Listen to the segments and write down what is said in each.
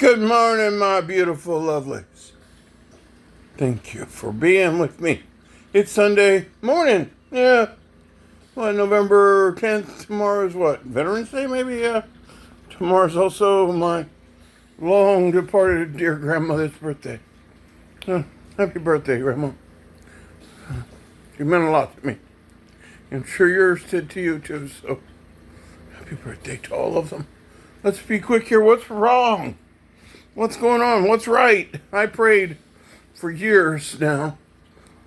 Good morning, my beautiful lovelies. Thank you for being with me. It's Sunday morning. Yeah. What, November 10th? Tomorrow's what? Veterans Day, maybe? Yeah. Tomorrow's also my long departed dear grandmother's birthday. Happy birthday, Grandma. You meant a lot to me. I'm sure yours did to you, too, so happy birthday to all of them. Let's be quick here. What's wrong? What's going on? What's right? I prayed for years now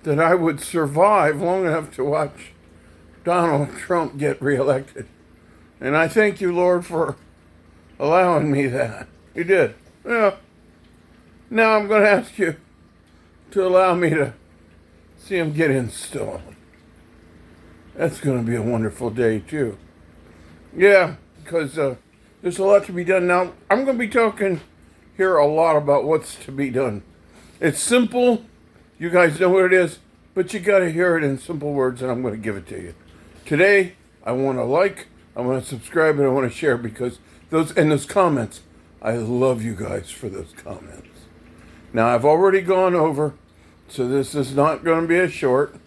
that I would survive long enough to watch Donald Trump get reelected. And I thank you, Lord, for allowing me that. You did. Yeah. Now I'm going to ask you to allow me to see him get installed. That's going to be a wonderful day, too. Yeah, because there's a lot to be done. Now, I'm going to be talking here a lot about what's to be done. It's simple. You guys know what it is, but you got to hear it in simple words, and I'm going to give it to you. Today, I want to like, I want to subscribe, and I want to share because those comments, I love you guys for those comments. Now, I've already gone over, so this is not going to be a short.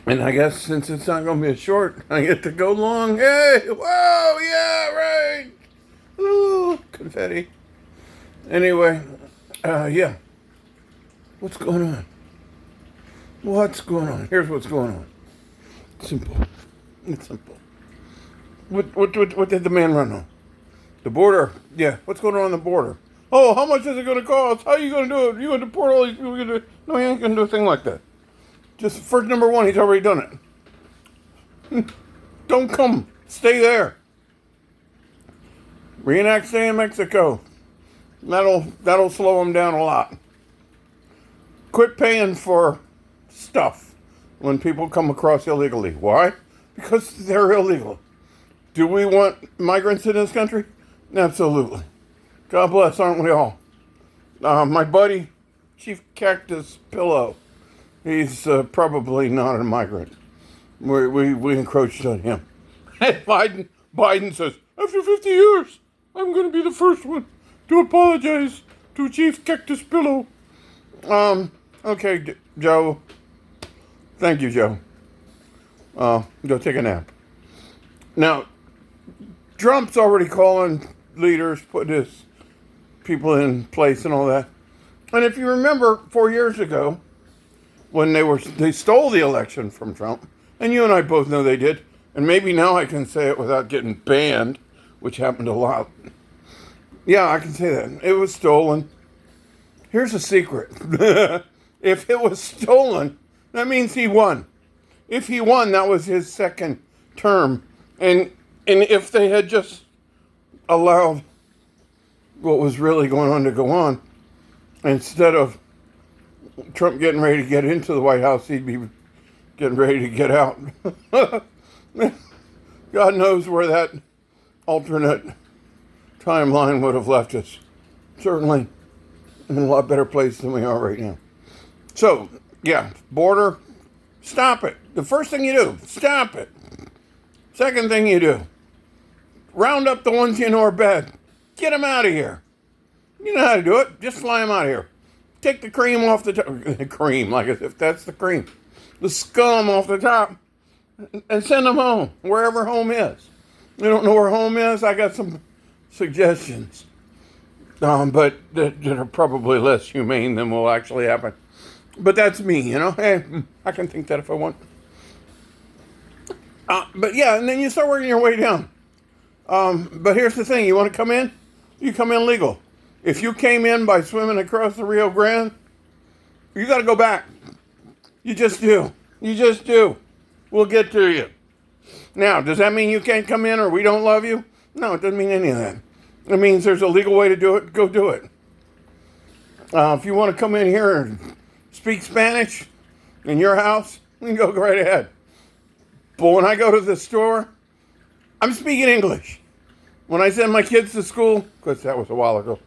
And I guess since it's not going to be a short, I get to go long. Hey, whoa, yeah, right. Ooh, confetti. Anyway, yeah. What's going on? What's going on? Here's what's going on. Simple. It's simple. What did the man run on? The border. Yeah. What's going on the border? Oh, how much is it going to cost? How are you going to do it? You going to deport all these people? No, he ain't going to do a thing like that. Just first number one, he's already done it. Don't come. Stay there. Reenact stay in Mexico. That'll slow them down a lot. Quit paying for stuff when people come across illegally. Why? Because they're illegal. Do we want migrants in this country? Absolutely. God bless, aren't we all? My buddy, Chief Cactus Pillow, he's probably not a migrant. We encroached on him. Biden says, after 50 years, I'm going to be the first one to apologize to Chief Cactus Pillow. Okay, Joe. Thank you, Joe. Go take a nap. Now, Trump's already calling leaders, putting his people in place and all that. And if you remember 4 years ago, when they stole the election from Trump, and you and I both know they did, and maybe now I can say it without getting banned, which happened a lot. Yeah, I can say that. It was stolen. Here's a secret. If it was stolen, that means he won. If he won, that was his second term. And if they had just allowed what was really going on to go on, instead of Trump getting ready to get into the White House, he'd be getting ready to get out. God knows where that alternate timeline would have left us. Certainly in a lot better place than we are right now. So, yeah, border, stop it. The first thing you do, stop it. Second thing you do, round up the ones you know are bad. Get them out of here. You know how to do it. Just fly them out of here. Take the cream off the top. The cream, like as if that's the cream. The scum off the top. And send them home, wherever home is. You don't know where home is? I got some suggestions. But that are probably less humane than will actually happen. But that's me, you know. Hey, I can think that if I want. But yeah, and then you start working your way down. But here's the thing. You want to come in? You come in legal. If you came in by swimming across the Rio Grande, you got to go back. You just do. You just do. We'll get to you. Now, does that mean you can't come in or we don't love you? No, it doesn't mean any of that. It means there's a legal way to do it. Go do it. If you want to come in here and speak Spanish in your house, you can go right ahead. But when I go to the store, I'm speaking English. When I send my kids to school, because that was a while ago,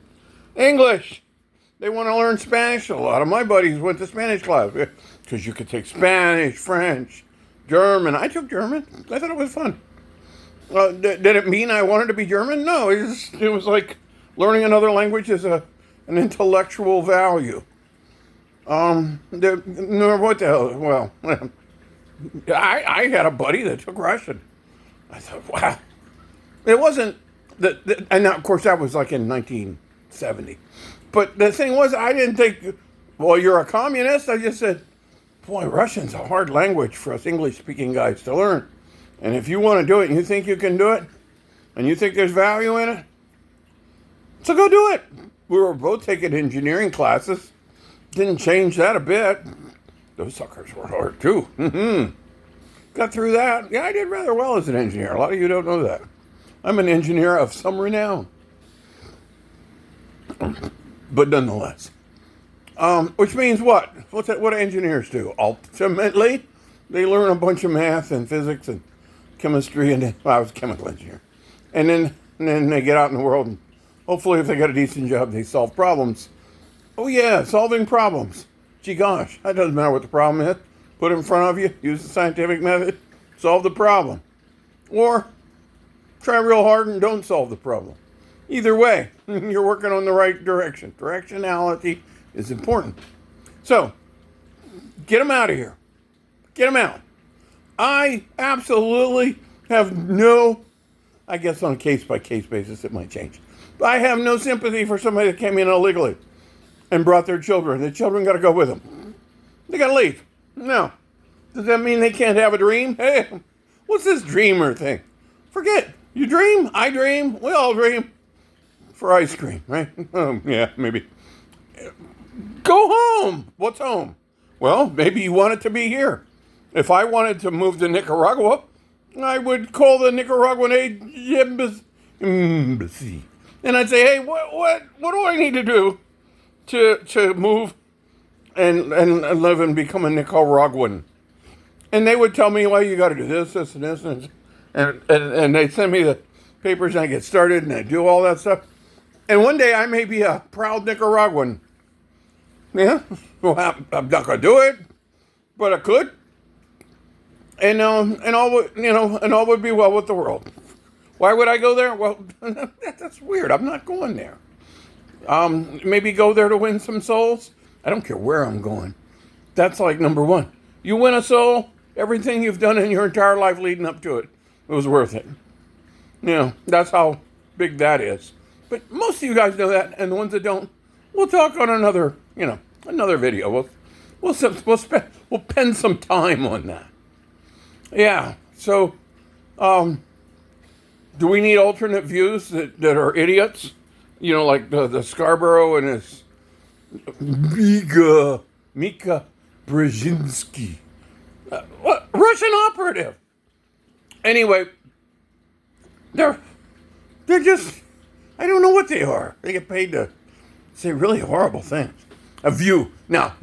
English. They want to learn Spanish. A lot of my buddies went to Spanish class because you could take Spanish, French, German. I took German. I thought it was fun. Did it mean I wanted to be German? No, it was like Learning another language is an intellectual value. What the hell? Well, I had a buddy that took Russian. I thought, wow. It wasn't and of course that was like in 1970. But the thing was, I didn't think, well, you're a communist. I just said, boy, Russian's a hard language for us English-speaking guys to learn. And if you want to do it and you think you can do it, and you think there's value in it, so go do it. We were both taking engineering classes. Didn't change that a bit. Those suckers were hard too. Got through that. Yeah, I did rather well as an engineer. A lot of you don't know that. I'm an engineer of some renown. But nonetheless. Which means what? What do engineers do? Ultimately, they learn a bunch of math and physics and chemistry. And I was a chemical engineer. And then they get out in the world and hopefully if they got a decent job, they solve problems. Oh yeah, solving problems. Gee gosh, that doesn't matter what the problem is. Put it in front of you, use the scientific method, solve the problem. Or try real hard and don't solve the problem. Either way, you're working on the right direction. Directionality is important. So, get them out of here. Get them out. I absolutely have no, I guess on a case-by-case basis it might change. But I have no sympathy for somebody that came in illegally and brought their children. The children got to go with them. They got to leave. No. Does that mean they can't have a dream? Hey, what's this dreamer thing? Forget. You dream, I dream, we all dream. For ice cream, right? Yeah, maybe. Go home. What's home? Well, maybe you want it to be here. If I wanted to move to Nicaragua, I would call the Nicaraguan embassy. And I'd say, hey, what do I need to do to move and live and become a Nicaraguan? And they would tell me, well, you got to do this, this, and this, and they send me the papers, and I get started, and I do all that stuff. And one day I may be a proud Nicaraguan. Yeah, well, I'm not gonna do it, but I could. And all would be well with the world. Why would I go there? Well, that's weird. I'm not going there. Maybe go there to win some souls. I don't care where I'm going. That's like number one. You win a soul, everything you've done in your entire life leading up to it was worth it. That's how big that is. But most of you guys know that, and the ones that don't, we'll talk on another video. We'll pen some time on that. Yeah. So, do we need alternate views that are idiots? Like the Scarborough and his Mika Brzezinski. What? Russian operative. Anyway, they're just, I don't know what they are. They get paid to say really horrible things. A view. Now,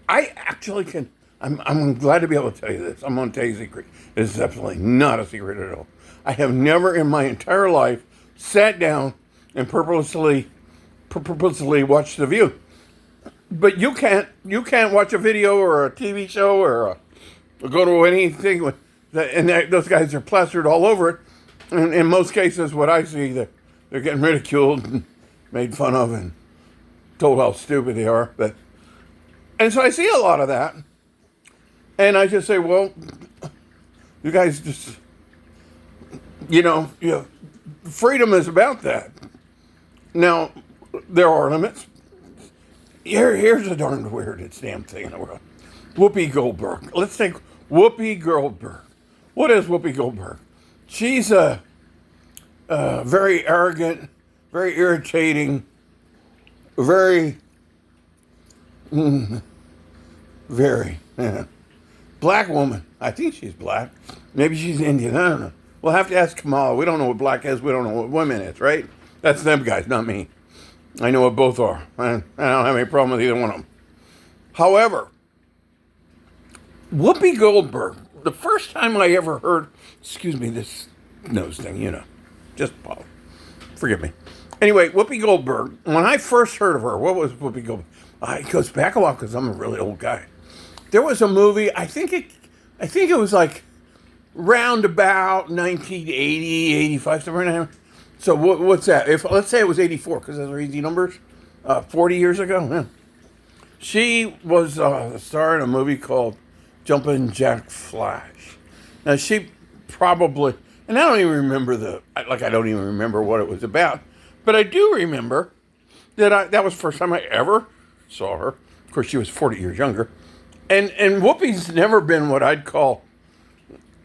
I actually can, I'm glad to be able to tell you this. I'm going to tell you a secret. It's absolutely not a secret at all. I have never in my entire life sat down and purposely watched The View. But you can't watch a video or a TV show or go to anything those guys are plastered all over it. And in most cases, what I see, they're getting ridiculed and made fun of and told how stupid they are. And so I see a lot of that. And I just say, well, you guys just, freedom is about that. Now, there are limits. Here's the darn weirdest damn thing in the world. Whoopi Goldberg. Let's take Whoopi Goldberg. What is Whoopi Goldberg? She's a very arrogant, very irritating, very black woman. I think she's black. Maybe she's Indian. I don't know. We'll have to ask Kamala. We don't know what black is. We don't know what women is, right? That's them guys, not me. I know what both are. I don't have any problem with either one of them. However, Whoopi Goldberg, the first time I ever heard, excuse me, this nose thing, just forgive me. Anyway, Whoopi Goldberg, when I first heard of her, what was Whoopi Goldberg? It goes back a while because I'm a really old guy. There was a movie, I think it was like round about 1980, 85, somewhere in there. So what's that? If let's say it was 84, because those are easy numbers. 40 years ago. Yeah. She was the star in a movie called Jumpin' Jack Flash. Now she probably, and I don't even remember I don't even remember what it was about, but I do remember that was the first time I ever saw her. Of course, she was 40 years younger, and Whoopi's never been what I'd call,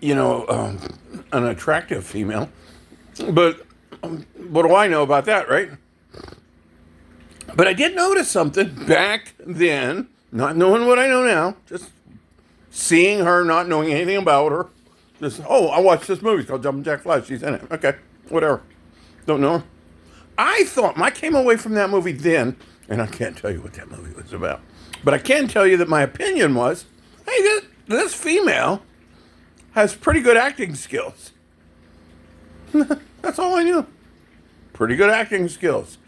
an attractive female. But what do I know about that, right? But I did notice something back then, not knowing what I know now, just seeing her, not knowing anything about her. Just, I watched this movie. It's called Jumpin' Jack Flash. She's in it. Okay, whatever. Don't know her. I came away from that movie then, and I can't tell you what that movie was about. But I can tell you that my opinion was, hey, this female has pretty good acting skills. That's all I knew. Pretty good acting skills.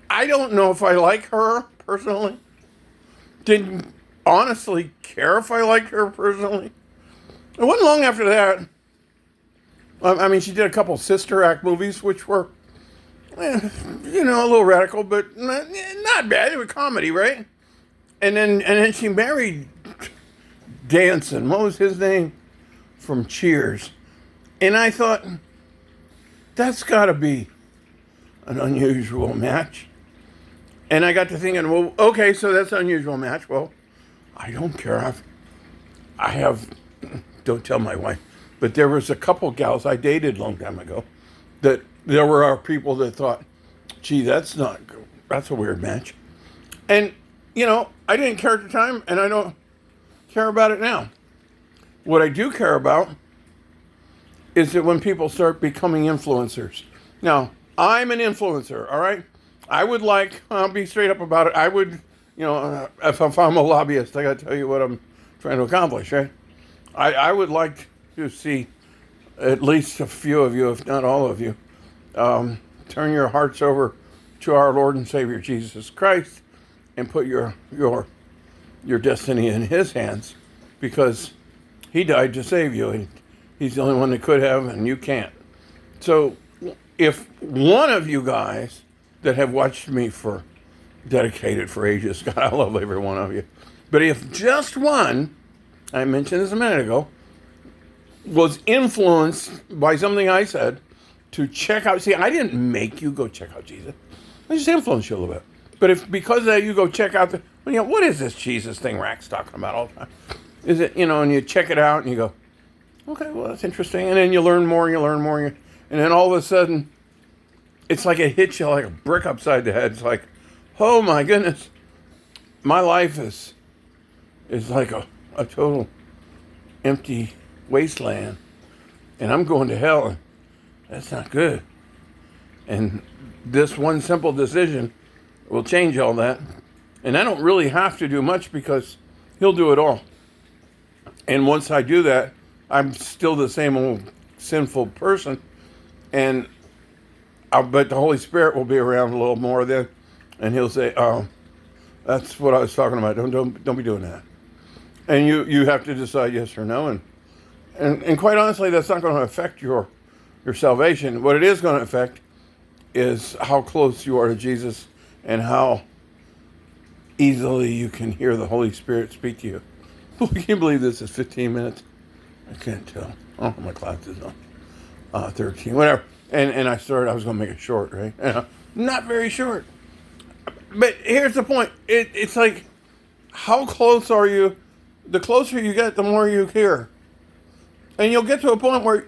I don't know if I like her personally. Didn't honestly care if I liked her personally. It wasn't long after that. I mean, she did a couple sister act movies, which were, a little radical, but not bad. They were comedy, right? And then she married Danson. What was his name? From Cheers. And I thought, that's got to be an unusual match. And I got to thinking, well, okay, so that's an unusual match. Well, I don't care. I have, don't tell my wife, but there was a couple gals I dated a long time ago that there were people that thought, gee, that's a weird match. And, I didn't care at the time, and I don't care about it now. What I do care about is that when people start becoming influencers. Now, I'm an influencer, all right? I'll be straight up about it. I would, if I'm a lobbyist, I got to tell you what I'm trying to accomplish, right? I would like to see at least a few of you, if not all of you, turn your hearts over to our Lord and Savior Jesus Christ and put your destiny in His hands, because He died to save you, and He's the only one that could have, and you can't. So if one of you guys that have watched me dedicated for ages, God, I love every one of you, but if just one, I mentioned this a minute ago, was influenced by something I said to check out, see, I didn't make you go check out Jesus. I just influenced you a little bit. But if because of that you go check out what is this Jesus thing Rack's talking about all the time? Is it, and you check it out and you go, okay, well, that's interesting. And then you learn more, and then all of a sudden, it's like it hits you like a brick upside the head. It's like, oh my goodness, my life is like a total empty wasteland, and I'm going to hell, and that's not good. And this one simple decision will change all that. And I don't really have to do much, because He'll do it all. And once I do that, I'm still the same old sinful person, and but the Holy Spirit will be around a little more then, and He'll say, "Oh, that's what I was talking about. Don't be doing that." And you have to decide yes or no, and quite honestly, that's not going to affect your salvation. What it is going to affect is how close you are to Jesus and how easily you can hear the Holy Spirit speak to you. Can you believe this is 15 minutes? I can't tell. Oh, my class is on 13, whatever. And I was going to make it short, right? Not very short. But here's the point. It's like, how close are you? The closer you get, the more you hear. And you'll get to a point where,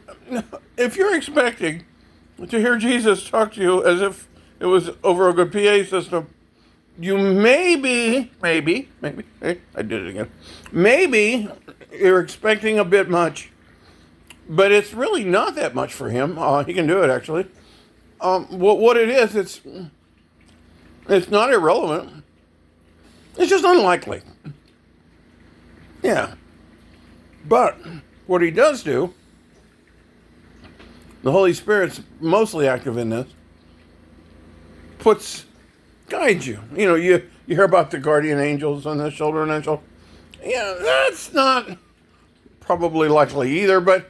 if you're expecting to hear Jesus talk to you as if it was over a good PA system, you maybe, hey, I did it again. Maybe you're expecting a bit much, but it's really not that much for Him. He can do it, actually. What it is, it's not irrelevant. It's just unlikely. Yeah. But what He does do, the Holy Spirit's mostly active in this, guides you. You hear about the guardian angels on the shoulder and that shoulder. Yeah, that's not probably likely either, but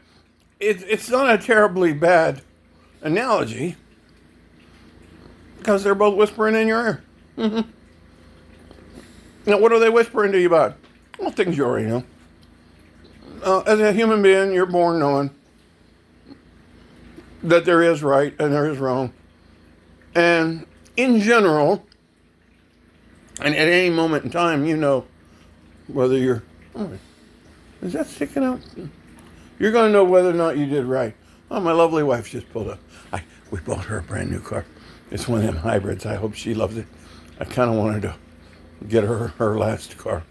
it's not a terribly bad analogy. Because they're both whispering in your ear. Mm-hmm. Now, what are they whispering to you about? Well, things you already know. As a human being, you're born knowing that there is right and there is wrong. And in general, and at any moment in time, you know whether you're... Oh, is that sticking out? You're going to know whether or not you did right. Oh, my lovely wife just pulled up. We bought her a brand new car. It's one of them hybrids. I hope she loves it. I kind of wanted to get her last car.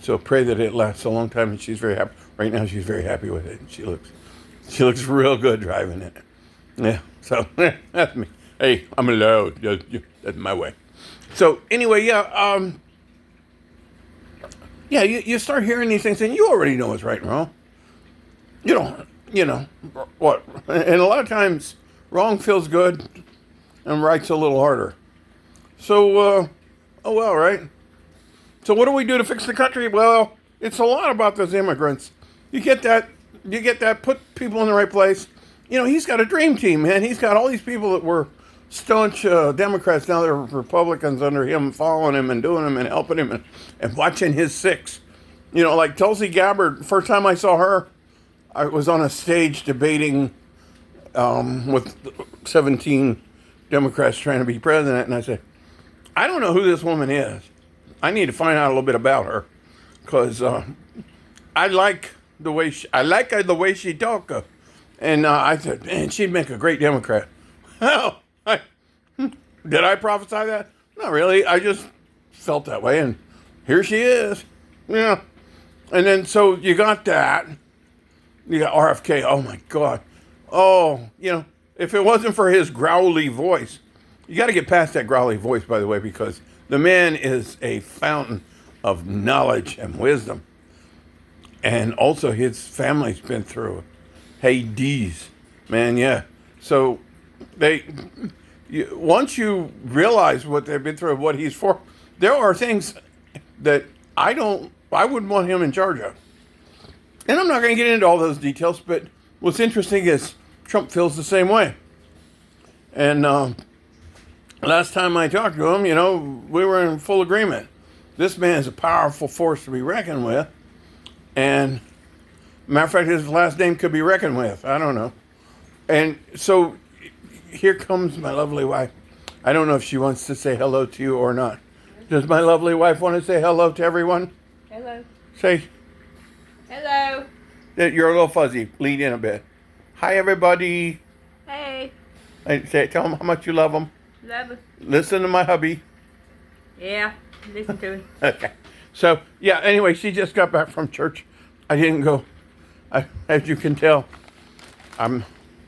So pray that it lasts a long time, and she's very happy. Right now, she's very happy with it. She looks real good driving it. Yeah, so that's me. Hey, I'm allowed. That's my way. So anyway, yeah, you start hearing these things, and you already know what's right and wrong. You don't, what? And a lot of times, wrong feels good, and right's a little harder. So, oh well, right? So what do we do to fix the country? Well, it's a lot about those immigrants. You get that, put people in the right place. He's got a dream team, man. He's got all these people that were staunch Democrats. Now they're Republicans under him, following him and doing him and helping him and watching his six. Like Tulsi Gabbard, first time I saw her, I was on a stage debating with 17 Democrats trying to be president, and I said, I don't know who this woman is. I need to find out a little bit about her, because I like the way she talk. And I said, man, she'd make a great Democrat. Well, did I prophesy that? Not really. I just felt that way, and here she is. Yeah. And then so you got that. You got RFK. Oh my God. Oh, if it wasn't for his growly voice, you got to get past that growly voice, by the way, because the man is a fountain of knowledge and wisdom. And also his family's been through Hades, man, yeah. So once you realize what they've been through, what he's for, there are things that I wouldn't want him in charge of. And I'm not going to get into all those details, but what's interesting is Trump feels the same way. And last time I talked to him, we were in full agreement. This man is a powerful force to be reckoned with. And matter of fact, his last name could be reckoned with. I don't know. And so here comes my lovely wife. I don't know if she wants to say hello to you or not. Does my lovely wife want to say hello to everyone? Hello. Say. Hello. You're a little fuzzy. Lean in a bit. Hi, everybody. Hey. Tell them how much you love them. Love it. Listen to my hubby. Yeah, listen to him. Okay. So, yeah, anyway, she just got back from church. I didn't go. As you can tell, I'm,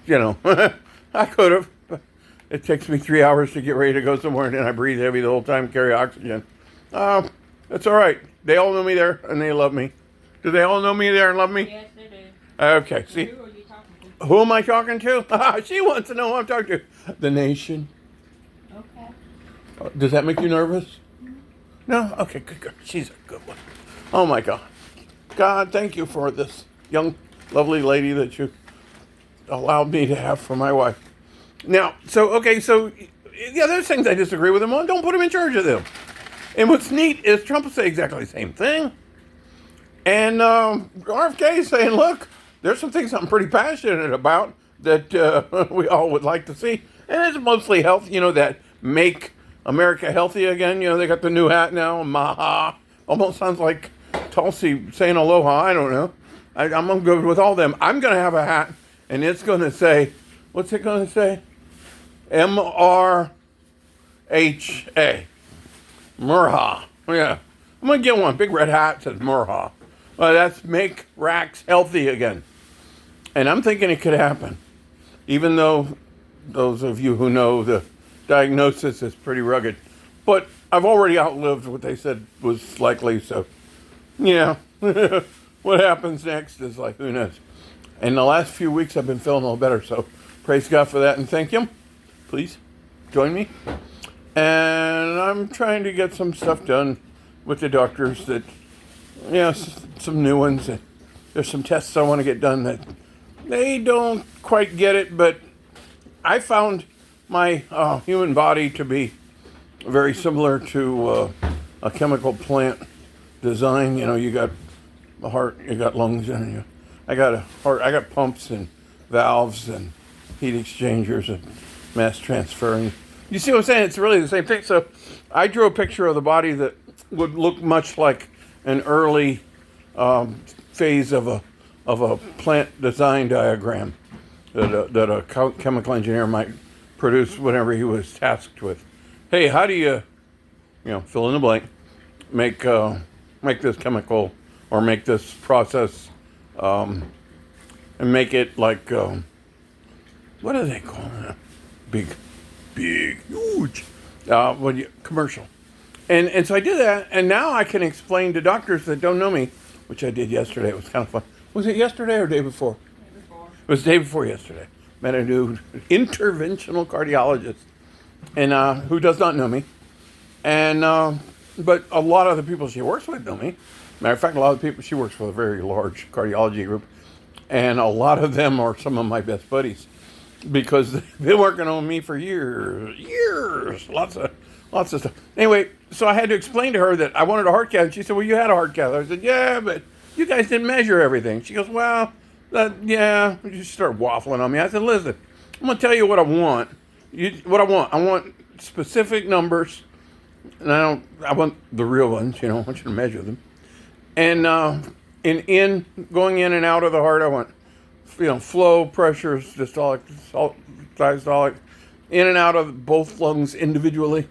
I could have. But it takes me 3 hours to get ready to go somewhere, and then I breathe heavy the whole time, carry oxygen. That's all right. They all know me there, and they love me. Do they all know me there and love me? Yes, they do. Okay, see? Who are you talking to? Who am I talking to? She wants to know who I'm talking to. The nation. Okay. Does that make you nervous? No? Okay, good girl. She's a good one. Oh, my God. God, thank you for this young, lovely lady that you allowed me to have for my wife. Now, yeah, there's things I disagree with him on. Don't put him in charge of them. And what's neat is Trump will say exactly the same thing. And RFK is saying, look, there's some things I'm pretty passionate about that we all would like to see. And it's mostly health, that make America healthy again. They got the new hat now, Maha. Almost sounds like Tulsi saying aloha. I don't know. I'm good with all them. I'm going to have a hat, and it's going to say, what's it going to say? MRHA. Murha. Yeah. I'm going to get one. Big red hat says Murha. Well, that's make racks healthy again. And I'm thinking it could happen. Even though those of you who know the diagnosis is pretty rugged. But I've already outlived what they said was likely, so yeah. What happens next is like, who knows? In the last few weeks I've been feeling a little better, so praise God for that and thank Him. Please join me. And I'm trying to get some stuff done with the doctors that, some new ones. There's some tests I want to get done that they don't quite get it, but I found my human body to be very similar to a chemical plant design. You know, you got a heart, you got lungs, and I got a heart. I got pumps and valves and heat exchangers and mass transferring. You see what I'm saying? It's really the same thing. So I drew a picture of the body that would look much like an early phase of a plant design diagram that a chemical engineer might produce whenever he was tasked with. Hey, how do you fill in the blank, make this chemical or make this process, and make it like what do they call it? Big, huge, commercial. And so I did that, and now I can explain to doctors that don't know me, which I did yesterday. It was kind of fun. Was it yesterday or day before? Day before. It was the day before yesterday. Met a new interventional cardiologist, and who does not know me, and but a lot of the people she works with know me. Matter of fact, a lot of the people she works for a very large cardiology group, and a lot of them are some of my best buddies because they've been working on me for years, lots of stuff. Anyway, so I had to explain to her that I wanted a heart cath. She said, "Well, you had a heart cath." I said, "Yeah, but you guys didn't measure everything." She goes, "Well, yeah." She started waffling on me. I said, "Listen, I'm gonna tell you what I want. I want specific numbers, and I want the real ones. I want you to measure them. And in going in and out of the heart, I want flow, pressures, systolic, diastolic, in and out of both lungs individually,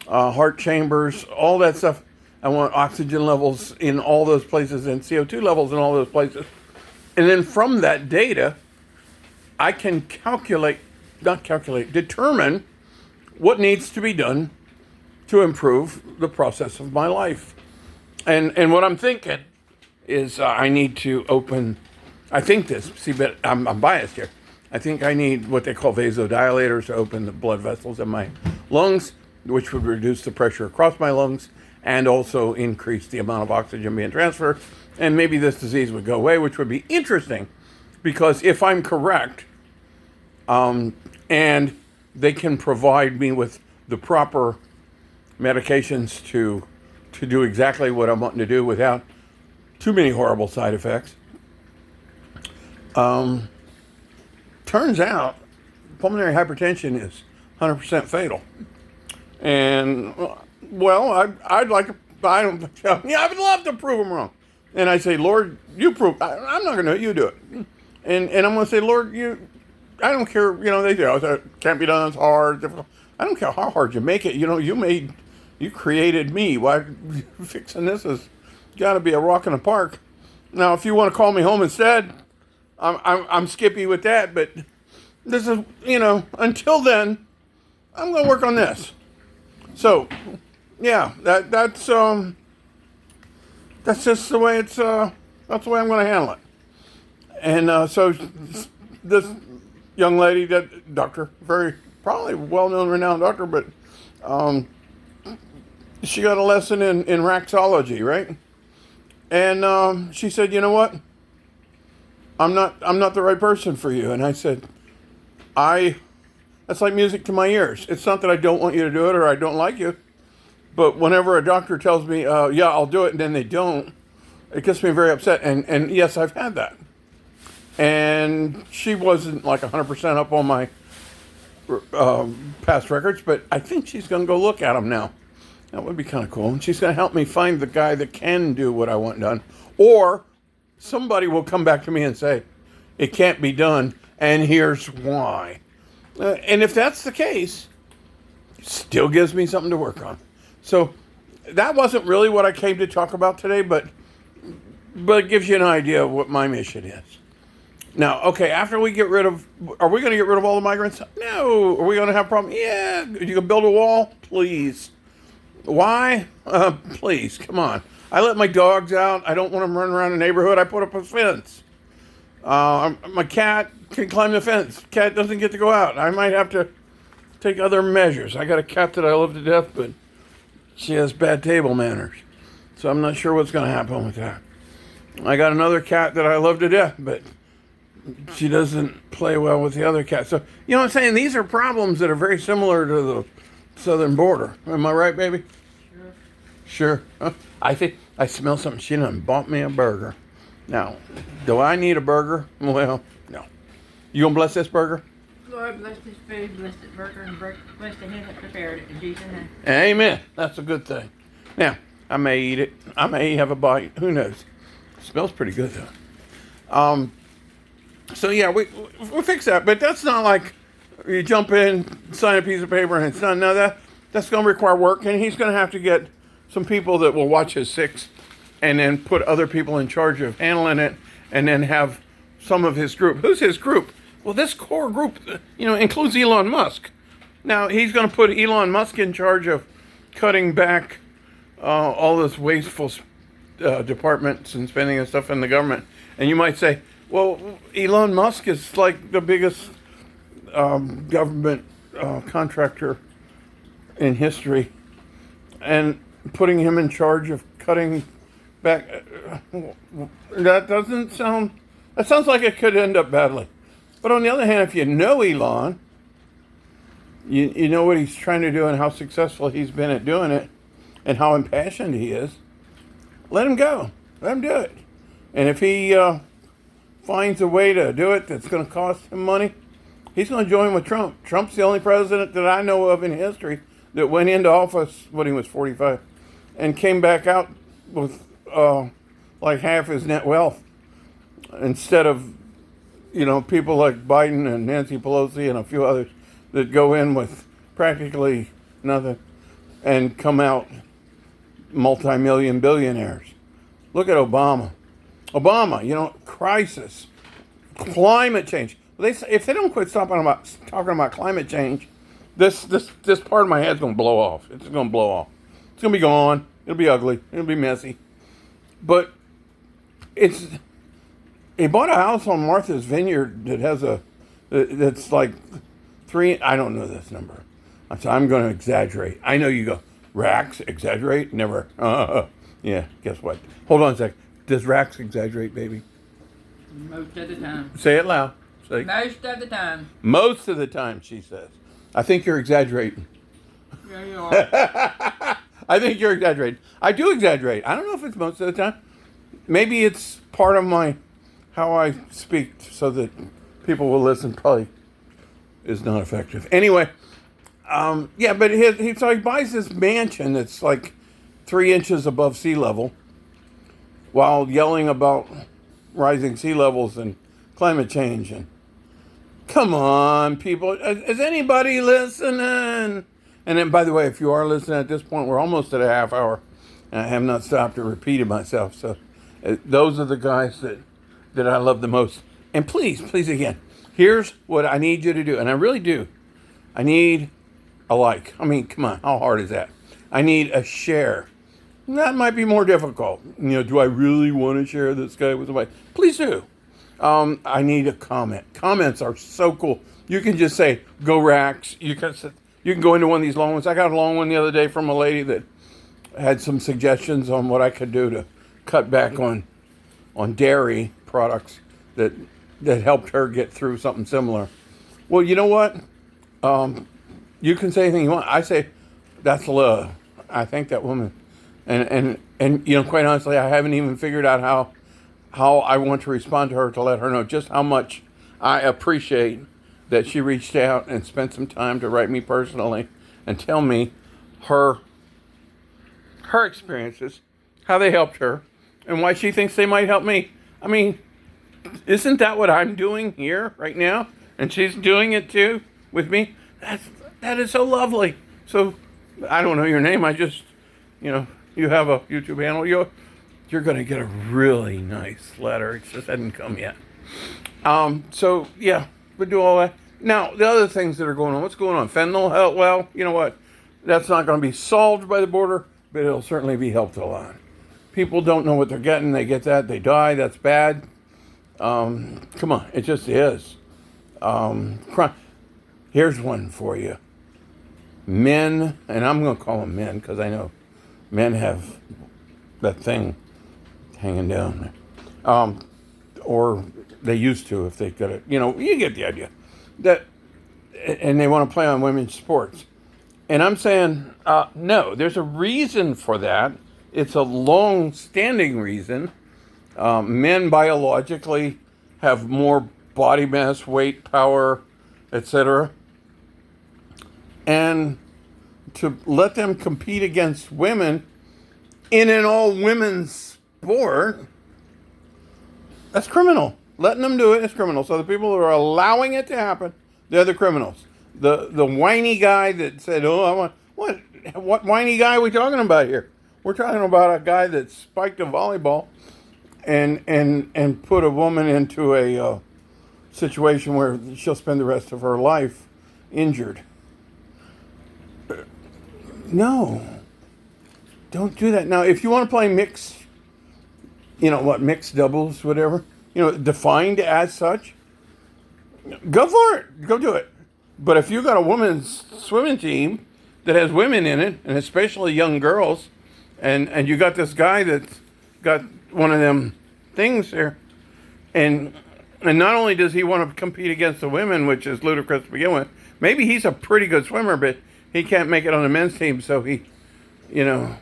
heart chambers, all that stuff. I want oxygen levels in all those places and CO2 levels in all those places. And then from that data, I can determine what needs to be done to improve the process of my life. And what I'm thinking is I need to open, but I'm biased here. I think I need what they call vasodilators to open the blood vessels in my lungs, which would reduce the pressure across my lungs and also increase the amount of oxygen being transferred. And maybe this disease would go away, which would be interesting because if I'm correct, and they can provide me with the proper medications to do exactly what I'm wanting to do without too many horrible side effects. Turns out pulmonary hypertension is 100% fatal. And, well, I would love to prove them wrong. And I say, Lord, you prove, I'm not going to, you do it. And I'm going to say, Lord, I don't care, they say, it can't be done, it's hard, difficult. I don't care how hard you make it. You created me. Why fixing this has got to be a rock in the park. Now, if you want to call me home instead, I'm skippy with that. But this is, until then, I'm going to work on this. So, yeah, that's just the way that's the way I'm going to handle it. And so this young lady, that doctor, very probably well-known, renowned doctor, but she got a lesson in raxology, right? And she said, "You know what? I'm not the right person for you." And I said, that's like music to my ears. It's not that I don't want you to do it or I don't like you, but whenever a doctor tells me, "Yeah, I'll do it," and then they don't, it gets me very upset. And yes, I've had that. And she wasn't like 100% up on my past records, but I think she's going to go look at them now. That would be kind of cool. And she's going to help me find the guy that can do what I want done. Or somebody will come back to me and say, it can't be done, and here's why. And if that's the case, it still gives me something to work on. So that wasn't really what I came to talk about today, but it gives you an idea of what my mission is. Now, okay, after we are we going to get rid of all the migrants? No. Are we going to have a problem? Yeah. You can build a wall? Please. Why? Please, come on. I let my dogs out. I don't want them running around the neighborhood. I put up a fence. My cat can climb the fence. Cat doesn't get to go out. I might have to take other measures. I got a cat that I love to death, but she has bad table manners. So I'm not sure what's going to happen with that. I got another cat that I love to death, but she doesn't play well with the other cats. So, you know what I'm saying? These are problems that are very similar to the southern border. Am I right, baby? Sure. Huh? I think I smell something. She done bought me a burger. Now, do I need a burger? Well, no. You gonna bless this burger? Lord, bless this food, bless this burger, and bless the hand that prepared it in Jesus' name. Amen. That's a good thing. Now, I may eat it. I may have a bite. Who knows? It smells pretty good though. So yeah, we'll fix that. But that's not like you jump in, sign a piece of paper, and it's done. No, that's going to require work, and he's going to have to get some people that will watch his six, and then put other people in charge of handling it, and then have some of his group. Who's his group? Well, this core group, includes Elon Musk. Now, he's going to put Elon Musk in charge of cutting back all this wasteful departments and spending and stuff in the government. And you might say, well, Elon Musk is like the biggest government contractor in history. And putting him in charge of cutting back, that sounds like it could end up badly. But on the other hand, if you know Elon, you know what he's trying to do and how successful he's been at doing it and how impassioned he is, let him go. Let him do it. And if he finds a way to do it that's going to cost him money, he's going to join with Trump. Trump's the only president that I know of in history that went into office when he was 45 and came back out with like half his net wealth instead of people like Biden and Nancy Pelosi and a few others that go in with practically nothing and come out multi-million billionaires. Look at Obama. Crisis, climate change. If they don't quit talking about climate change, this part of my head's going to blow off. It's going to blow off. It's going to be gone. It'll be ugly. It'll be messy. But he bought a house on Martha's Vineyard that's like I don't know this number. So I'm going to exaggerate. I know you go, Rax, exaggerate? Never. Yeah, guess what? Hold on a sec. Does Rax exaggerate, baby? Most of the time. Say it loud. Say. Most of the time. Most of the time, she says. I think you're exaggerating. Yeah, you are. I think you're exaggerating. I do exaggerate. I don't know if it's most of the time. Maybe it's part of how I speak so that people will listen. Probably is not effective. Anyway, but so he buys this mansion that's like 3 inches above sea level while yelling about rising sea levels and climate change. And come on, people. Is anybody listening? And then, by the way, if you are listening at this point, we're almost at a half hour. And I have not stopped to repeat myself. So those are the guys that I love the most. And please again, here's what I need you to do. And I really do. I need a like. I mean, come on. How hard is that? I need a share. That might be more difficult. Do I really want to share this guy with somebody? Please do. I need a comment. Comments are so cool. You can just say, go Rax. You can go into one of these long ones. I got a long one the other day from a lady that had some suggestions on what I could do to cut back on dairy products that helped her get through something similar. Well, you know what? You can say anything you want. I say, that's love. I thank that woman. And quite honestly, I haven't even figured out how I want to respond to her to let her know just how much I appreciate that she reached out and spent some time to write me personally and tell me her experiences, how they helped her, and why she thinks they might help me. I mean, isn't that what I'm doing here right now? And she's doing it too with me. That is so lovely. So I don't know your name. I just, you have a YouTube handle. You're going to get a really nice letter. It just hasn't come yet. So yeah, we do all that. Now the other things that are going on. What's going on? Fentanyl. Well, you know what? That's not going to be solved by the border, but it'll certainly be helped a lot. People don't know what they're getting. They get that. They die. That's bad. Come on. It just is. Crime. Here's one for you. Men, and I'm going to call them men because I know men have that thing hanging down. Or They used to, if they could have, you get the idea. And they want to play on women's sports. And I'm saying, no, there's a reason for that. It's a long-standing reason. Men biologically have more body mass, weight, power, etc. And to let them compete against women in an all-women's sport, that's criminal. Letting them do it is criminal. So the people who are allowing it to happen, they're the criminals. The whiny guy that said, "Oh, I want what whiny guy are we talking about here?" We're talking about a guy that spiked a volleyball and put a woman into a situation where she'll spend the rest of her life injured. No, don't do that. Now, if you want to play mixed, mixed doubles, whatever, defined as such, go for it. Go do it. But if you got a women's swimming team that has women in it, and especially young girls, and you got this guy that's got one of them things there, and not only does he want to compete against the women, which is ludicrous to begin with, maybe he's a pretty good swimmer, but he can't make it on the men's team, so he, went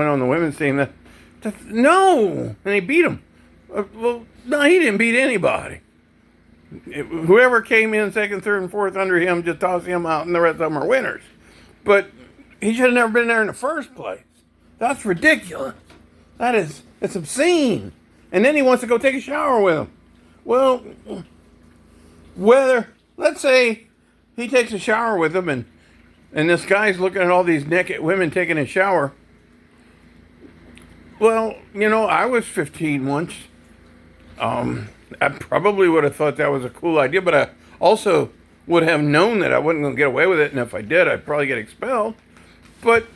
on the women's team. No! And he beat him. Well, no, he didn't beat anybody. Whoever came in second, third, and fourth under him just tossed him out, and the rest of them are winners. But he should have never been there in the first place. That's ridiculous. It's obscene. And then he wants to go take a shower with him. Well, let's say he takes a shower with him, and this guy's looking at all these naked women taking a shower. Well, I was 15 once. I probably would have thought that was a cool idea, but I also would have known that I wasn't going to get away with it, and if I did, I'd probably get expelled. But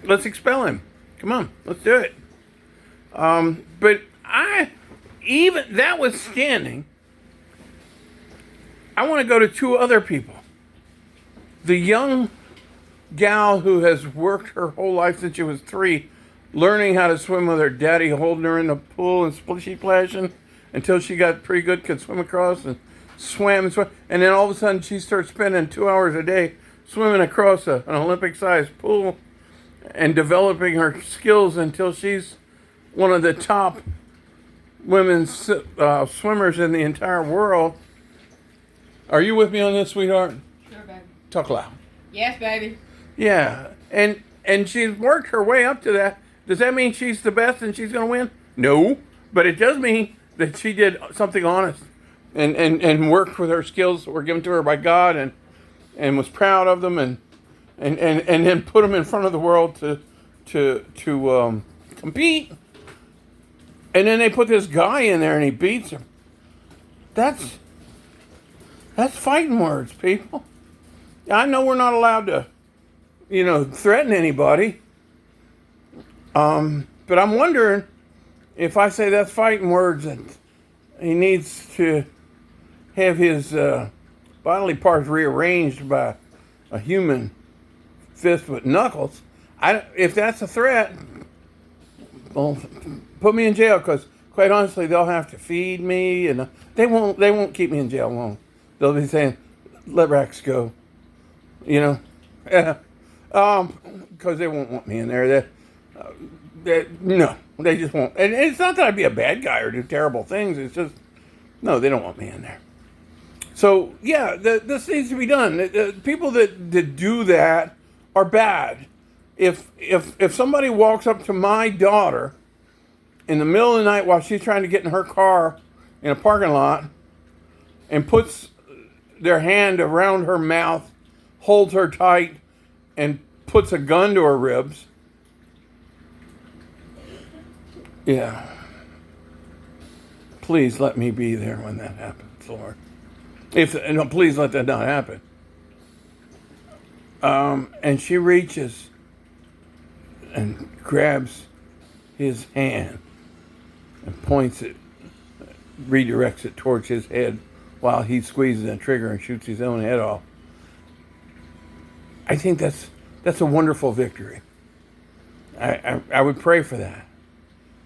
let's expel him. Come on, let's do it. But even that withstanding, I want to go to two other people. The young gal who has worked her whole life since she was 3, learning how to swim with her daddy holding her in the pool and splishy splashing until she got pretty good, could swim across and swam. And then all of a sudden she starts spending 2 hours a day swimming across an Olympic-sized pool and developing her skills until she's one of the top women's swimmers in the entire world. Are you with me on this, sweetheart? Sure, baby. Talk loud. Yes, baby. Yeah, and she's worked her way up to that. Does that mean she's the best and she's going to win? No, but it does mean that she did something honest and worked with her skills that were given to her by God and was proud of them and then put them in front of the world to compete. And then they put this guy in there and he beats him. That's fighting words, people. I know we're not allowed to, threaten anybody. But I'm wondering if I say that's fighting words and he needs to have his bodily parts rearranged by a human fist with knuckles. If that's a threat, well, put me in jail, because quite honestly, they'll have to feed me, and they won't keep me in jail long. They'll be saying, "Let Rex go," because they won't want me in there. No, they just won't. And it's not that I'd be a bad guy or do terrible things. It's just, no, they don't want me in there. So, yeah, this needs to be done. The people that do that are bad. If somebody walks up to my daughter in the middle of the night while she's trying to get in her car in a parking lot and puts their hand around her mouth, holds her tight, and puts a gun to her ribs, yeah, please let me be there when that happens, Lord. Please let that not happen. And she reaches and grabs his hand and points it, redirects it towards his head while he squeezes the trigger and shoots his own head off. I think that's a wonderful victory. I would pray for that.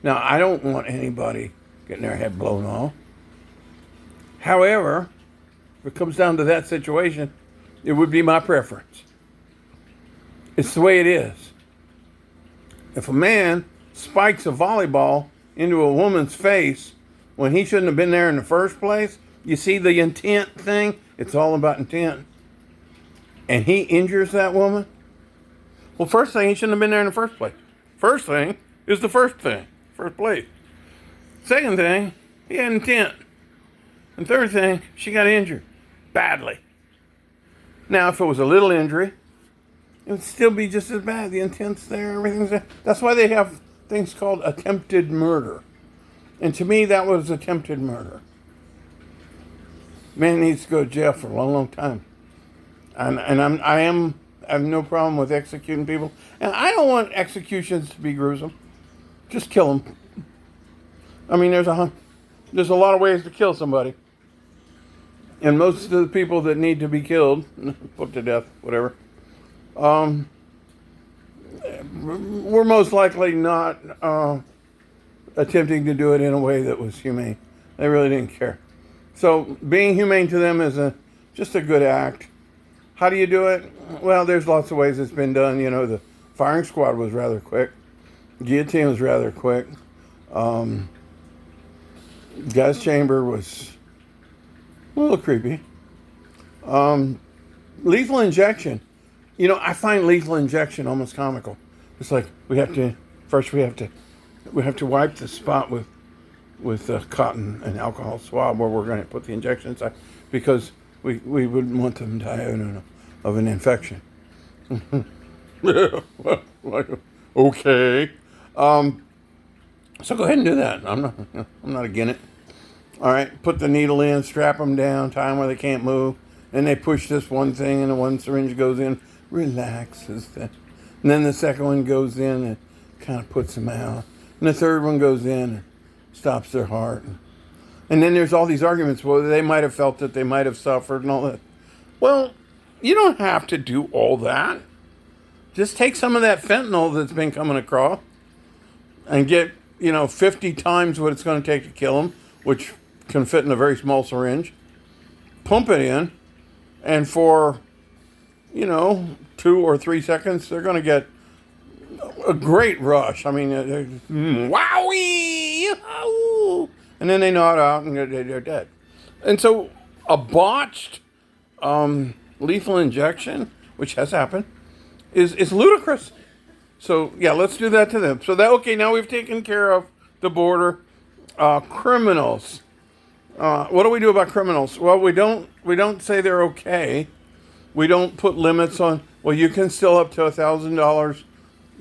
Now, I don't want anybody getting their head blown off. However, if it comes down to that situation, it would be my preference. It's the way it is. If a man spikes a volleyball into a woman's face when he shouldn't have been there in the first place, you see the intent thing? It's all about intent. And he injures that woman? Well, first thing, he shouldn't have been there in the first place. First thing is the first thing, first place. Second thing, he had intent. And third thing, she got injured badly. Now, if it was a little injury, it would still be just as bad. The intent's there, everything's there. That's why they have things called attempted murder. And to me, that was attempted murder. Man needs to go to jail for a long, long time. And I have no problem with executing people. And I don't want executions to be gruesome. Just kill them. I mean, there's a lot of ways to kill somebody. And most of the people that need to be killed, put to death, whatever, were most likely not attempting to do it in a way that was humane. They really didn't care. So being humane to them is just a good act. How do you do it? Well, there's lots of ways it's been done. You know, the firing squad was rather quick. Guillotine was rather quick. Gas chamber was a little creepy. Lethal injection. You know, I find lethal injection almost comical. It's like we have to wipe the spot with cotton and alcohol swab where we're going to put the injection inside because we wouldn't want them to die of an infection. Okay. So go ahead and do that. I'm not against it. All right, put the needle in, strap them down, tie them where they can't move. Then they push this one thing and the one syringe goes in, relaxes them. And then the second one goes in and kind of puts them out. And the third one goes in and stops their heart. And then there's all these arguments, well, they might have felt it, they might have suffered and all that. Well, you don't have to do all that. Just take some of that fentanyl that's been coming across and get, 50 times what it's going to take to kill them, which can fit in a very small syringe. Pump it in, and for, 2 or 3 seconds, they're going to get a great rush. I mean, wowee! And then they nod out and they're dead. And so a botched lethal injection, which has happened, is ludicrous. So, yeah, let's do that to them. So, now we've taken care of the border. Criminals. What do we do about criminals? Well, we don't say they're okay. We don't put limits on, well, you can steal up to $1,000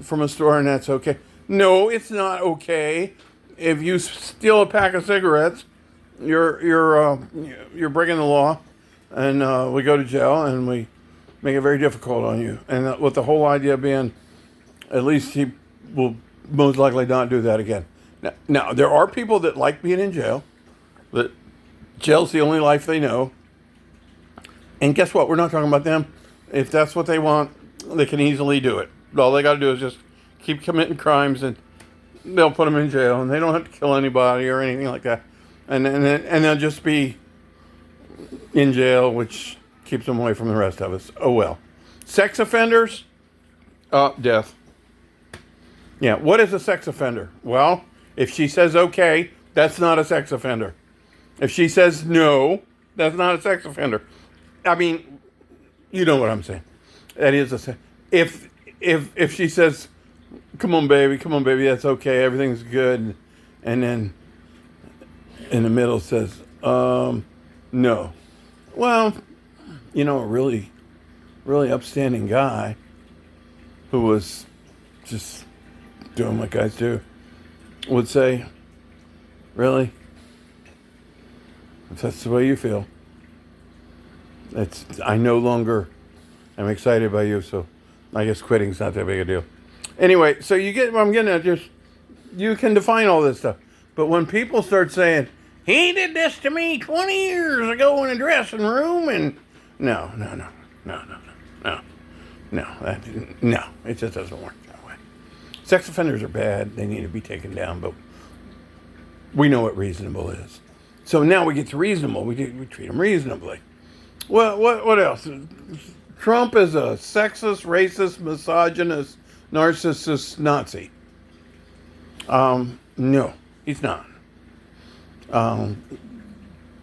from a store and that's okay. No, it's not okay. If you steal a pack of cigarettes, you're breaking the law, and we go to jail and we make it very difficult on you. And with the whole idea being, at least he will most likely not do that again. Now, there are people that like being in jail, that jail's the only life they know. And guess what? We're not talking about them. If that's what they want, they can easily do it. All they got to do is just keep committing crimes, and they'll put them in jail, and they don't have to kill anybody or anything like that. And they'll just be in jail, which keeps them away from the rest of us. Oh, well. Sex offenders, death. Yeah, what is a sex offender? Well, if she says okay, that's not a sex offender. If she says no, that's not a sex offender. I mean, you know what I'm saying. That is a sex. If she says, come on, baby, that's okay, everything's good, and then in the middle says, no. Well, a really, really upstanding guy who was just doing what guys do would say, really? If that's the way you feel, I no longer am excited by you, so I guess quitting's not that big a deal. Anyway, so you get what I'm getting at. Just, you can define all this stuff. But when people start saying, he did this to me 20 years ago in a dressing room, and no, it just doesn't work that way. Sex offenders are bad. They need to be taken down, but we know what reasonable is. So now we get to reasonable. We treat them reasonably. What else? Trump is a sexist, racist, misogynist, narcissist Nazi. No, he's not.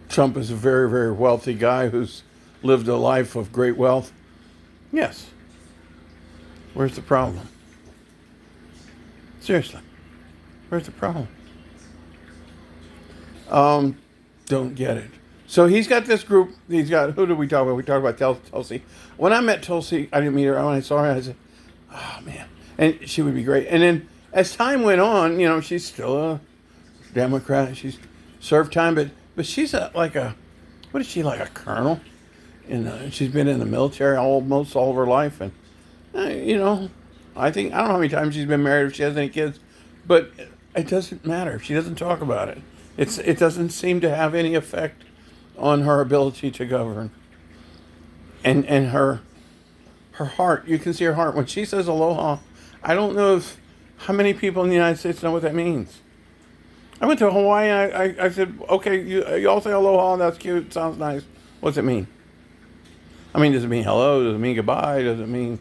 Trump is a very, very wealthy guy who's lived a life of great wealth. Yes. Where's the problem? Seriously. Where's the problem? Don't get it. So he's got this group. He's got, who did we talk about? We talked about Tulsi. When I met Tulsi, I didn't meet her. When I saw her, I said, oh, man. And she would be great. And then as time went on, she's still a Democrat. She's served time, but she's like a colonel? And she's been in the military almost all of her life. And, I don't know how many times she's been married, if she has any kids. But it doesn't matter. She doesn't talk about it. It doesn't seem to have any effect on her ability to govern. And her heart, you can see her heart. When she says aloha, I don't know how many people in the United States know what that means. I went to Hawaii and I said, okay, you all say aloha, that's cute, sounds nice. What's it mean? I mean, does it mean hello? Does it mean goodbye? Does it mean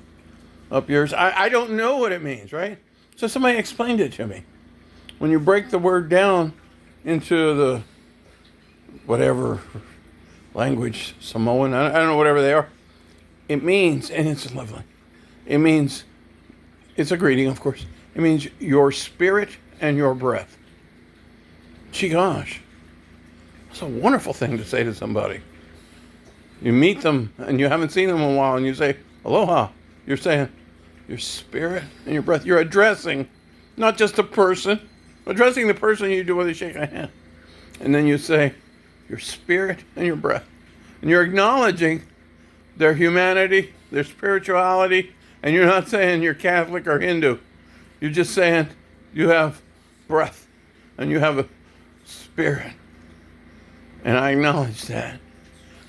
up yours? I don't know what it means, right? So somebody explained it to me. When you break the word down into the whatever language, Samoan, I don't know, whatever they are, it means, and it's lovely, it means, it's a greeting, of course, it means your spirit and your breath. Gee gosh, that's a wonderful thing to say to somebody. You meet them and you haven't seen them in a while and you say, aloha. You're saying your spirit and your breath. You're addressing not just a person. Addressing the person you do with a shake of hand. And then you say your spirit and your breath. And you're acknowledging their humanity, their spirituality, and you're not saying you're Catholic or Hindu. You're just saying you have breath and you have a spirit. And I acknowledge that.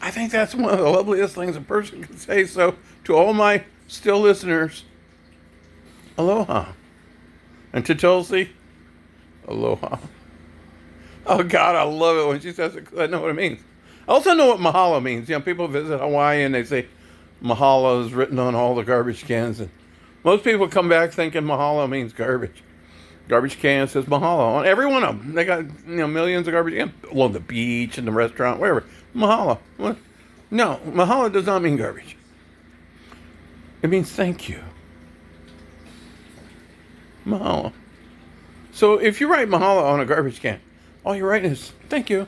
I think that's one of the loveliest things a person can say. So to all my still listeners, aloha. And to Tulsi, aloha. Oh God, I love it when she says it because I know what it means. I also know what mahalo means. People visit Hawaii and they say mahalo is written on all the garbage cans. And most people come back thinking mahalo means garbage. Garbage can says mahalo on every one of them. They got millions of garbage cans along the beach and the restaurant, wherever. Mahalo. What? No, mahalo does not mean garbage. It means thank you. Mahalo. So if you write mahalo on a garbage can, all you're writing is thank you.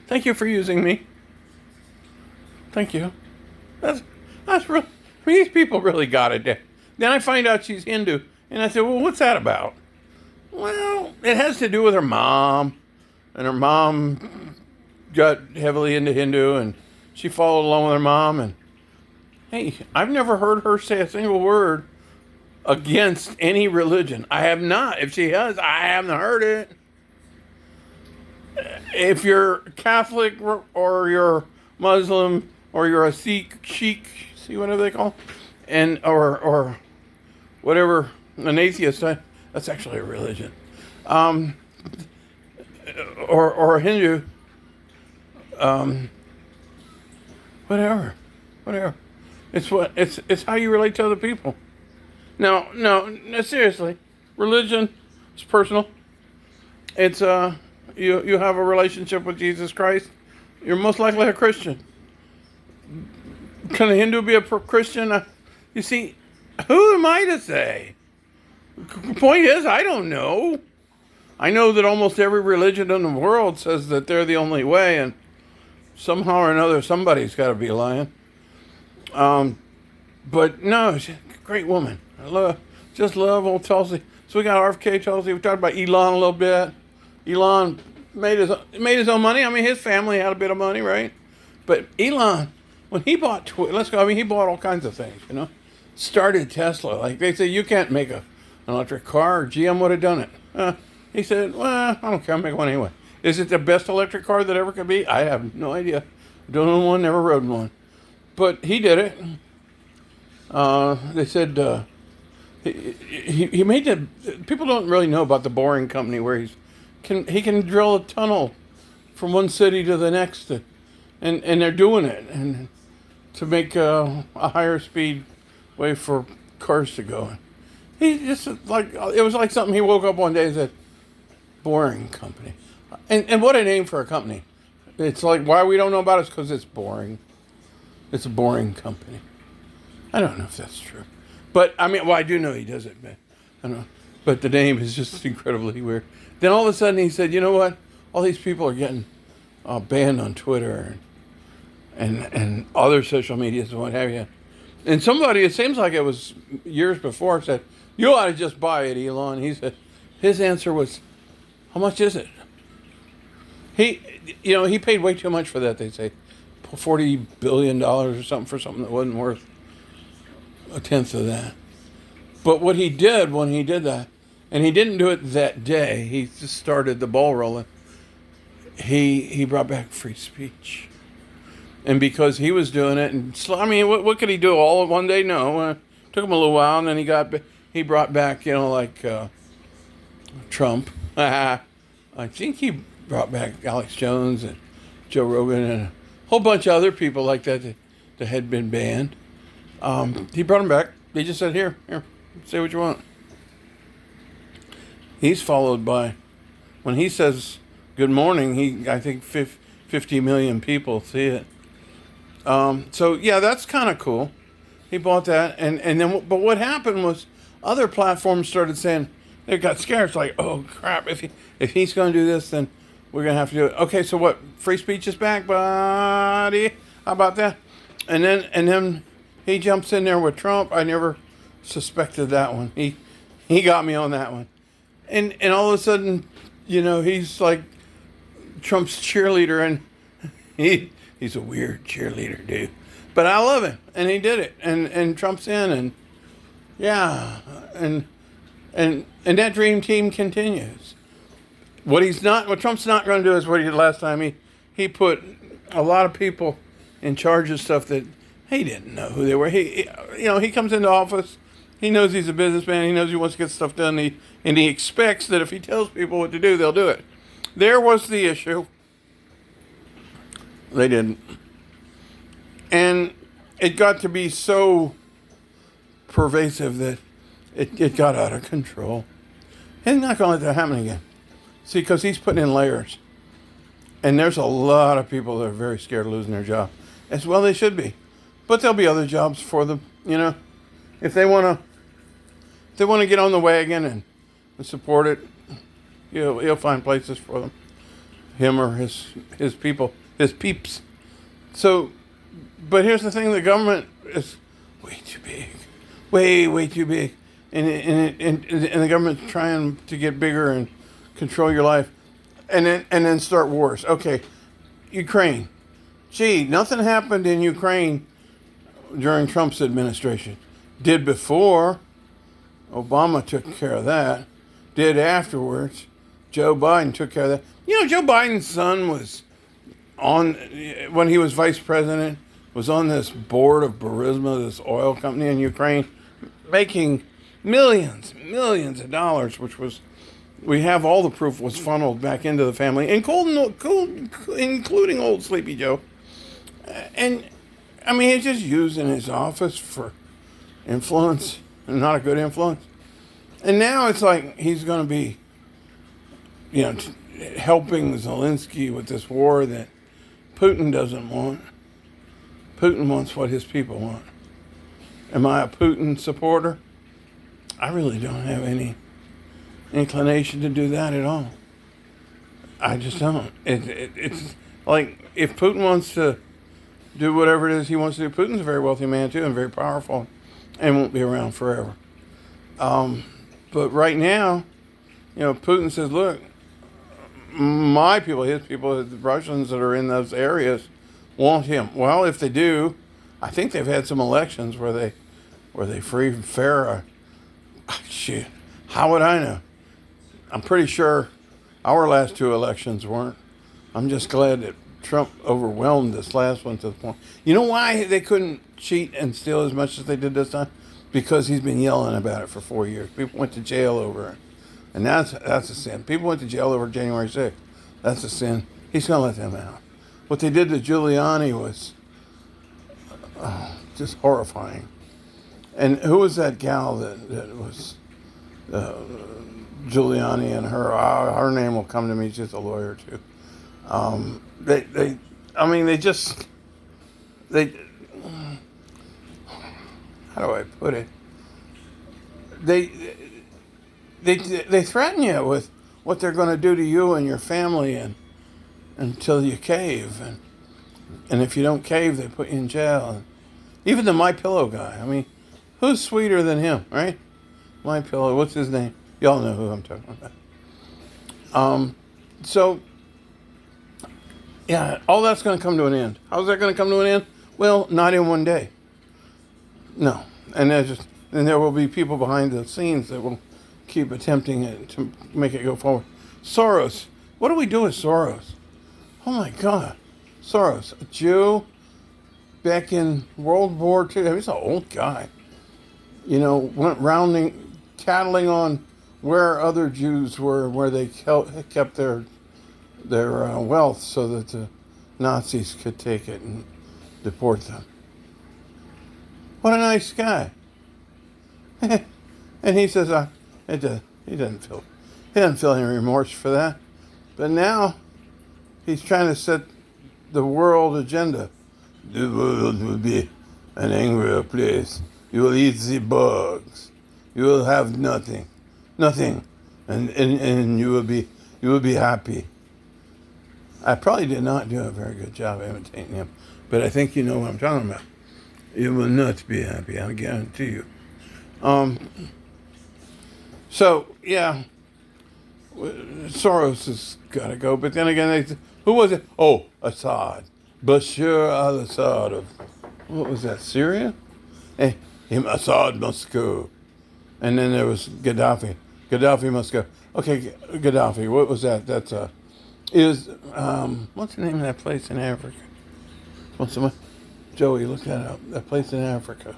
Thank you for using me. Thank you. That's real. These people really got it. Then I find out she's Hindu, and I said, well, what's that about? Well, it has to do with her mom, and her mom got heavily into Hindu, and she followed along with her mom, and hey, I've never heard her say a single word against any religion. I have not. If she has, I haven't heard it. If you're Catholic or you're Muslim or you're a Sikh, see whatever they call, and or whatever, an atheist, that's actually a religion, or a Hindu, whatever. It's how you relate to other people. No, seriously, religion is personal. It's you have a relationship with Jesus Christ, you're most likely a Christian. Can a Hindu be a Christian? You see, who am I to say? The point is, I don't know. I know that almost every religion in the world says that they're the only way, and somehow or another, somebody's got to be lying. But no, she's a great woman. I just love old Tulsi. So we got RFK, Tulsi. We talked about Elon a little bit. Elon made his own money. I mean, his family had a bit of money, right? But Elon, when he bought he bought all kinds of things, Started Tesla. Like they say, you can't make an electric car. GM would have done it. He said, well, I don't care. I'll make one anyway. Is it the best electric car that ever could be? I have no idea. Don't own one, never rode one. But he did it. They said he made people don't really know about the Boring Company where he can drill a tunnel from one city to the next, and they're doing it, and to make a higher speed way for cars to go. He just like it was like something he woke up one day and said, "Boring company," and what a name for a company. It's like why we don't know about it is because it's boring. It's a boring company. I don't know if that's true, but I mean, well, I do know he does it, but I don't know. But the name is just incredibly weird. Then all of a sudden he said, "You know what? All these people are getting banned on Twitter and other social medias and what have you." And somebody, it seems like it was years before, said, "You ought to just buy it, Elon." He said, his answer was, "How much is it?" He paid way too much for that. They say $40 billion or something for something that wasn't worth a tenth of that. But what he did when he did that, and he didn't do it that day, he just started the ball rolling. He brought back free speech. And because he was doing it, and I mean, what could he do all in one day? No, took him a little while, and then he brought back, like Trump. I think he brought back Alex Jones and Joe Rogan and a whole bunch of other people like that had been banned. He brought them back. They just said, here, say what you want. He's followed by, when he says good morning, I think 50 million people see it. So yeah, that's kind of cool. He bought that, and then, but what happened was other platforms started saying, they got scared. It's like, oh crap, if he's going to do this, then we're going to have to do it. Okay, so what? Free speech is back, buddy. How about that? And then he jumps in there with Trump. I never suspected that one. He got me on that one. And all of a sudden, he's like Trump's cheerleader, and he's a weird cheerleader, dude. But I love him, and he did it, and Trump's in, and yeah, and that dream team continues. What Trump's not going to do is what he did last time. He put a lot of people in charge of stuff that he didn't know who they were. He comes into office. He knows he's a businessman. He knows he wants to get stuff done. And he expects that if he tells people what to do, they'll do it. There was the issue. They didn't. And it got to be so pervasive that it got out of control. He's not going to let that happen again. See, because he's putting in layers. And there's a lot of people that are very scared of losing their job. As well they should be. But there'll be other jobs for them, If they want to get on the wagon and support it, he'll find places for them. Him or his people, his peeps. So, but here's the thing, the government is way too big. Way too big. And the government's trying to get bigger and control your life. And then start wars. Okay, Ukraine. Gee, nothing happened in Ukraine during Trump's administration. Did before. Obama took care of that. Did afterwards. Joe Biden took care of that. Joe Biden's son was when he was vice president, was on this board of Burisma, this oil company in Ukraine, making millions of dollars, which was, we have all the proof, was funneled back into the family, including old Sleepy Joe. And, I mean, he's just using his office for influence, and not a good influence. And now it's like he's going to be, helping Zelensky with this war that Putin doesn't want. Putin wants what his people want. Am I a Putin supporter? I really don't have any inclination to do that at all. I just don't. It's like, if Putin wants to do whatever it is he wants to do, Putin's a very wealthy man too, and very powerful, and won't be around forever. But right now, Putin says, look, my people, his people, the Russians that are in those areas want him. Well, if they do, I think they've had some elections where they free and fair. Shit, how would I know? I'm pretty sure our last two elections weren't. I'm just glad that Trump overwhelmed this last one to the point. You know why they couldn't cheat and steal as much as they did this time? Because he's been yelling about it for 4 years. People went to jail over it. And that's a sin. People went to jail over January 6th. That's a sin. He's going to let them out. What they did to Giuliani was just horrifying. And who was that gal that was Giuliani and her name will come to me. She's a lawyer too. They how do I put it? They threaten you with what they're going to do to you and your family, and until you cave, and if you don't cave, they put you in jail. And even the My Pillow guy. I mean, who's sweeter than him, right? My Pillow. What's his name? Y'all know who I'm talking about. So, yeah, all that's going to come to an end. How's that going to come to an end? Well, not in one day. No, and there will be people behind the scenes that will keep attempting to make it go forward. Soros. What do we do with Soros? Oh my God, Soros, a Jew back in World War II. He's an old guy. You know, went tattling on where other Jews were, where they kept their wealth so that the Nazis could take it and deport them. What a nice guy. And he says, he doesn't feel any remorse for that. But now he's trying to set the world agenda. The world will be an angrier place. You will eat the bugs. You will have nothing, and you will be happy. I probably did not do a very good job imitating him, but I think you know what I'm talking about. You will not be happy, I guarantee you. So, yeah, Soros has got to go. But then again, who was it? Oh, Assad. Bashar al-Assad of, what was that, Syria? Assad must go. And then there was Gaddafi. Gaddafi must go. Okay, Gaddafi, what was that? That's, what's the name of that place in Africa? Joey, look that up. That place in Africa.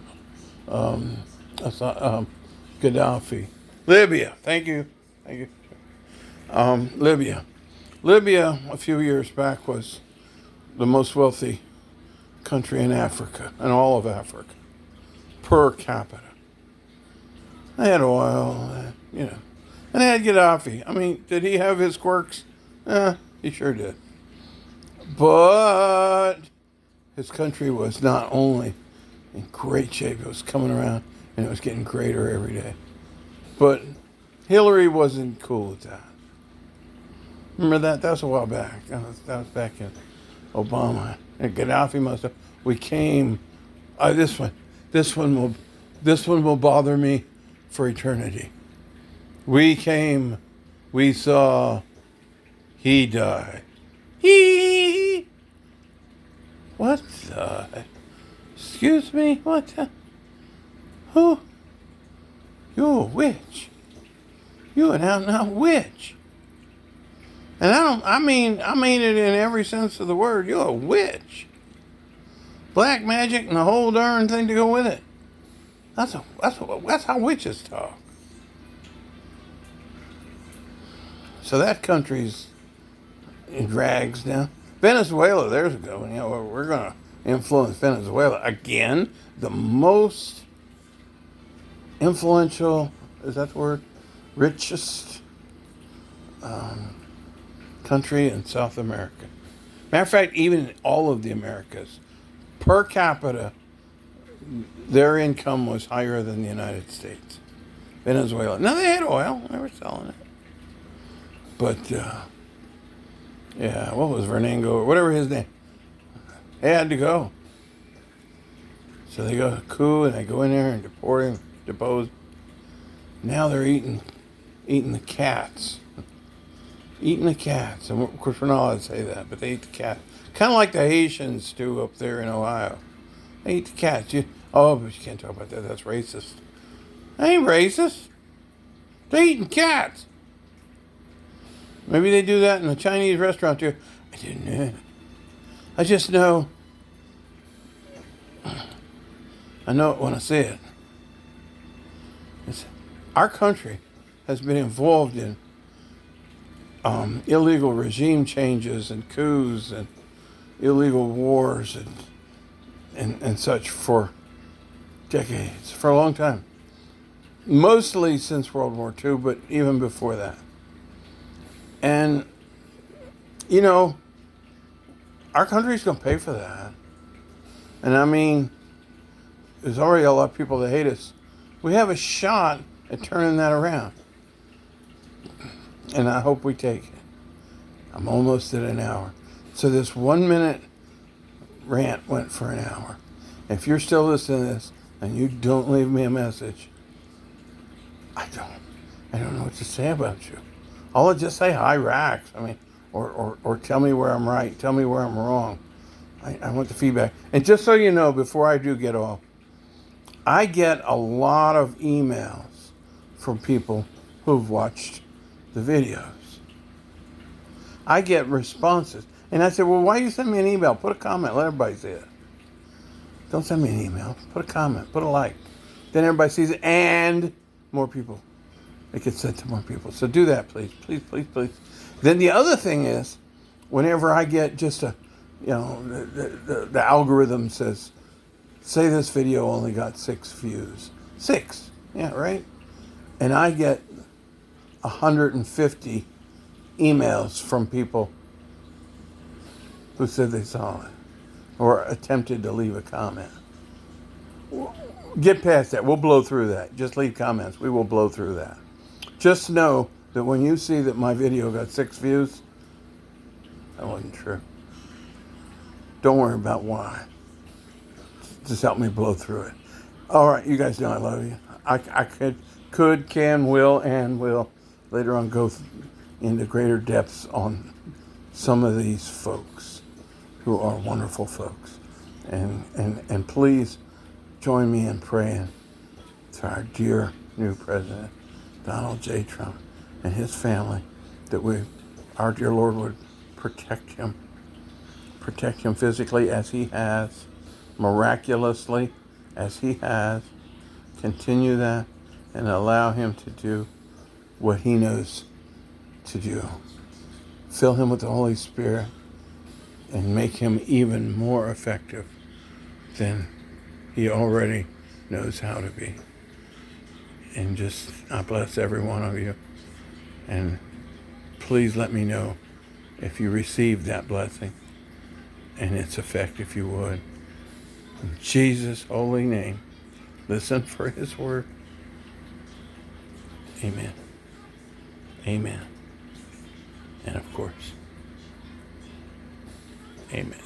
Gaddafi. Libya. Thank you. Libya. Libya, a few years back, was the most wealthy country in Africa, in all of Africa, per capita. They had oil, and they had Gaddafi. I mean, did he have his quirks? He sure did. But his country was not only in great shape, it was coming around, and it was getting greater every day. But Hillary wasn't cool with that. Remember that? That was a while back. That was back in Obama. And Gaddafi must have. We came. This one will bother me for eternity. We came. We saw. He died. What the? Excuse me? What the? Who? You're a witch. You're an out-and-out witch. And I mean it in every sense of the word. You're a witch. Black magic and the whole darn thing to go with it. That's how witches talk. So that country's in drags now. Venezuela, there's a good one. We're going to influence Venezuela again. The most influential, is that the word? Richest country in South America. Matter of fact, even in all of the Americas, per capita, their income was higher than the United States. Venezuela. Now, they had oil. They were selling it. But, what was Vernango, or whatever his name? They had to go. So they go to coup, and they go in there and depose. Now they're eating the cats. Eating the cats. And of course, we're not allowed to say that, but they eat the cats. Kind of like the Haitians do up there in Ohio. They eat the cats. But you can't talk about that. That's racist. That ain't racist. They're eating cats. Maybe they do that in a Chinese restaurant too. I didn't know. I just know. I know it when I see it. Our country has been involved in illegal regime changes and coups and illegal wars and such for decades, for a long time. Mostly since World War II, but even before that. And, you know, our country's going to pay for that. And I mean, there's already a lot of people that hate us. We have a shot at turning that around. And I hope we take it. I'm almost at an hour. So this 1 minute rant went for an hour. If you're still listening to this and you don't leave me a message, I don't know what to say about you. I'll just say hi, Rax. I mean, or tell me where I'm right. Tell me where I'm wrong. I want the feedback. And just so you know, before I do get off, I get a lot of emails from people who've watched the videos. I get responses. And I said, well, why you send me an email? Put a comment. Let everybody see it. Don't send me an email. Put a comment. Put a like. Then everybody sees it and more people. It gets sent to more people. So do that, please. Please, please, please. Then the other thing is, whenever I get just a, you know, the algorithm says, say this video only got 6 views. 6. Yeah, right? And I get 150 emails from people who said they saw it or attempted to leave a comment. Get past that. We'll blow through that. Just leave comments. We will blow through that. Just know that when you see that my video got 6 views, that wasn't true. Don't worry about why. Just help me blow through it. All right, you guys know I love you. I could, can, will, and will later on go into greater depths on some of these folks who are wonderful folks. And please join me in praying to our dear new president, Donald J. Trump, and his family, that our dear Lord would protect him physically as he has, miraculously as he has. Continue that and allow him to do what he knows to do. Fill him with the Holy Spirit and make him even more effective than he already knows how to be. And just, I bless every one of you. And please let me know if you received that blessing and its effect, if you would. In Jesus' holy name, listen for his word. Amen. Amen. And of course, amen.